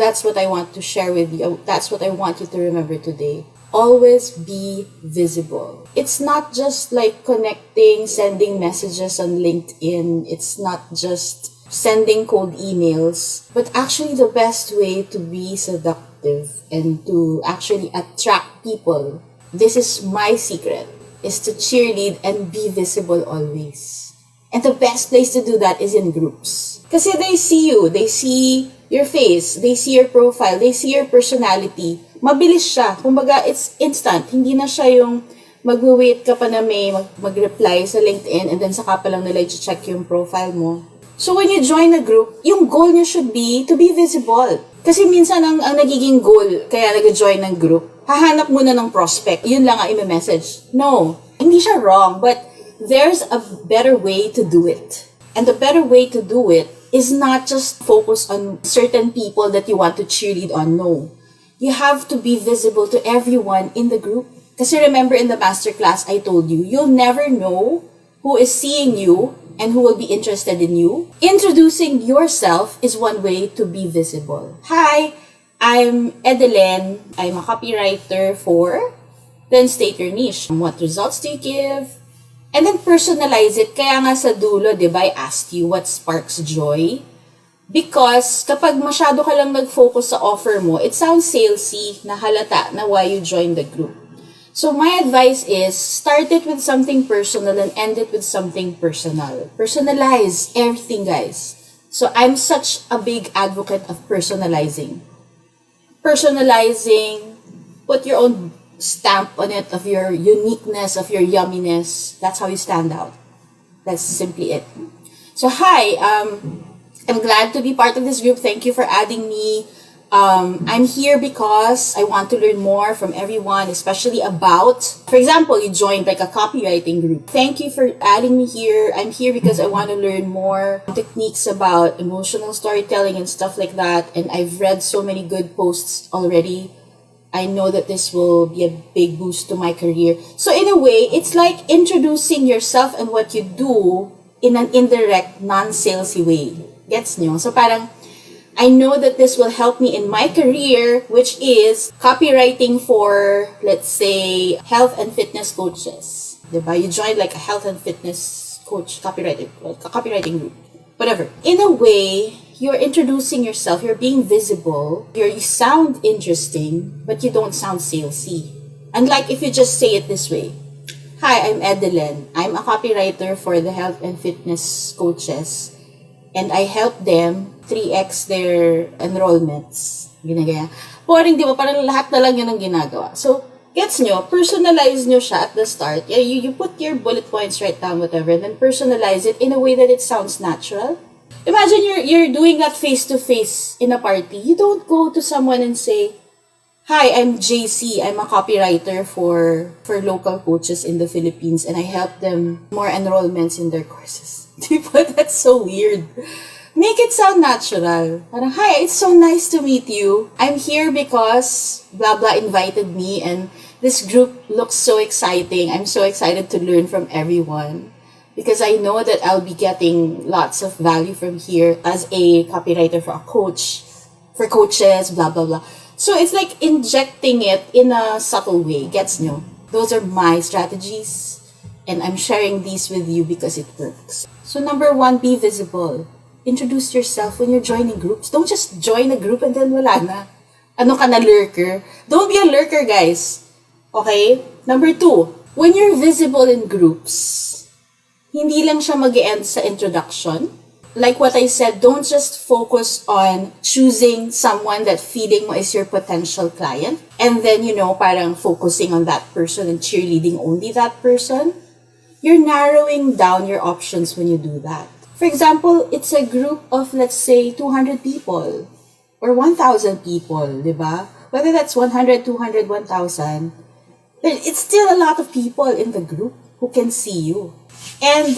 that's what I want to share with you. That's what I want you to remember today. Always be visible. It's not just like connecting, sending messages on LinkedIn. It's not just sending cold emails, but actually the best way to be seductive and to actually attract people, this is my secret, is to cheerlead and be visible always. And the best place to do that is in groups. Kasi they see you, they see your face, they see your profile, they see your personality. Mabilis siya. Kumbaga, it's instant. Hindi na siya yung mag-wait ka pa na may mag-reply sa LinkedIn and then saka pa lang nila i-check yung profile mo. So when you join a group, yung goal niya should be to be visible. Kasi minsan ang nagiging goal, kaya nag-join ng group, hahanap muna ng prospect. Yun lang ang i-message. No, hindi siya wrong, but there's a better way to do it. And the better way to do it is not just focus on certain people that you want to cheerlead on. No. You have to be visible to everyone in the group. Kasi remember in the masterclass, I told you, you'll never know who is seeing you and who will be interested in you. Introducing yourself is one way to be visible. Hi, I'm Edeline. I'm a copywriter for, then state your niche. What results do you give? And then personalize it. Kaya nga sa dulo, di ba, I asked you what sparks joy. Because kapag masyado ka lang nag-focus sa offer mo, it sounds salesy na halata na why you joined the group. So my advice is, start it with something personal and end it with something personal. Personalize everything, guys. So I'm such a big advocate of personalizing. Personalizing, put your own stamp on it of your uniqueness, of your yumminess. That's how you stand out. That's simply it. So hi, I'm glad to be part of this group. Thank you for adding me. I'm here because I want to learn more from everyone, especially about, for example, you joined like a copywriting group. Thank you for adding me here. I'm here because I want to learn more techniques about emotional storytelling and stuff like that. And I've read so many good posts already. I know that this will be a big boost to my career. So in a way, it's like introducing yourself and what you do in an indirect, non-salesy way. Gets nyo? So parang, I know that this will help me in my career, which is copywriting for, let's say, health and fitness coaches. Diba? You joined like a health and fitness coach copywriting group. Whatever. In a way, you're introducing yourself, you're being visible, you sound interesting, but you don't sound salesy. Unlike if you just say it this way. Hi, I'm Edeline. I'm a copywriter for the health and fitness coaches. And I help them 3x their enrollments. Ginagaya. Boring, di ba? Parang lahat na lang yun ang ginagawa. So, gets nyo? Personalize nyo siya at the start. Yeah, you put your bullet points right down, whatever, and then personalize it in a way that it sounds natural. Imagine you're doing that face-to-face in a party. You don't go to someone and say, hi, I'm JC. I'm a copywriter for local coaches in the Philippines and I help them more enrollments in their courses. Diba? That's so weird. Make it sound natural. Parang, hi, it's so nice to meet you. I'm here because blah blah invited me and this group looks so exciting. I'm so excited to learn from everyone because I know that I'll be getting lots of value from here as a copywriter for a coach, for coaches, blah blah blah. So it's like injecting it in a subtle way. Gets nyo? Those are my strategies and I'm sharing these with you because it works. So number 1, be visible. Introduce yourself when you're joining groups. Don't just join a group and then wala na. Ano ka na, lurker? Don't be a lurker, guys. Okay? Number 2, when you're visible in groups, hindi lang siya mag-end sa introduction. Like what I said, don't just focus on choosing someone that feeling mo is your potential client and then, parang focusing on that person and cheerleading only that person. You're narrowing down your options when you do that. For example, it's a group of, let's say, 200 people or 1,000 people, diba? Whether that's 100, 200, 1,000, it's still a lot of people in the group who can see you. And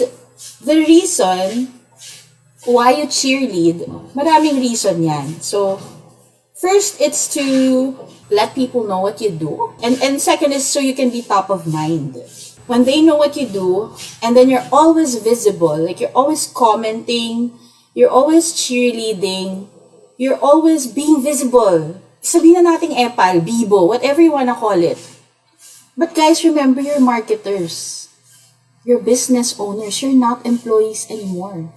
the reason why you cheerlead, maraming reason yan. So, first, it's to let people know what you do. And second is so you can be top of mind. When they know what you do, and then you're always visible, like you're always commenting, you're always cheerleading, You're always being visible. Sabihin na nating epal, bibo, whatever you wanna call it. But guys, remember, you're marketers. You're business owners. You're not employees anymore.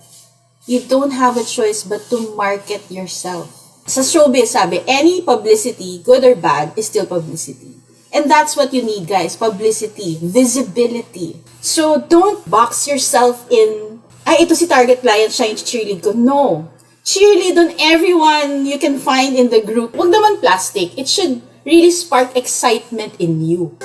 You don't have a choice but to market yourself. Sa showbiz, sabi, any publicity, good or bad, is still publicity. And that's what you need, guys. Publicity. Visibility. So, don't box yourself in, ay, ito si target client, siya yung cheerlead ko. No. Cheerlead on everyone you can find in the group. Huwag naman plastic. It should really spark excitement in you.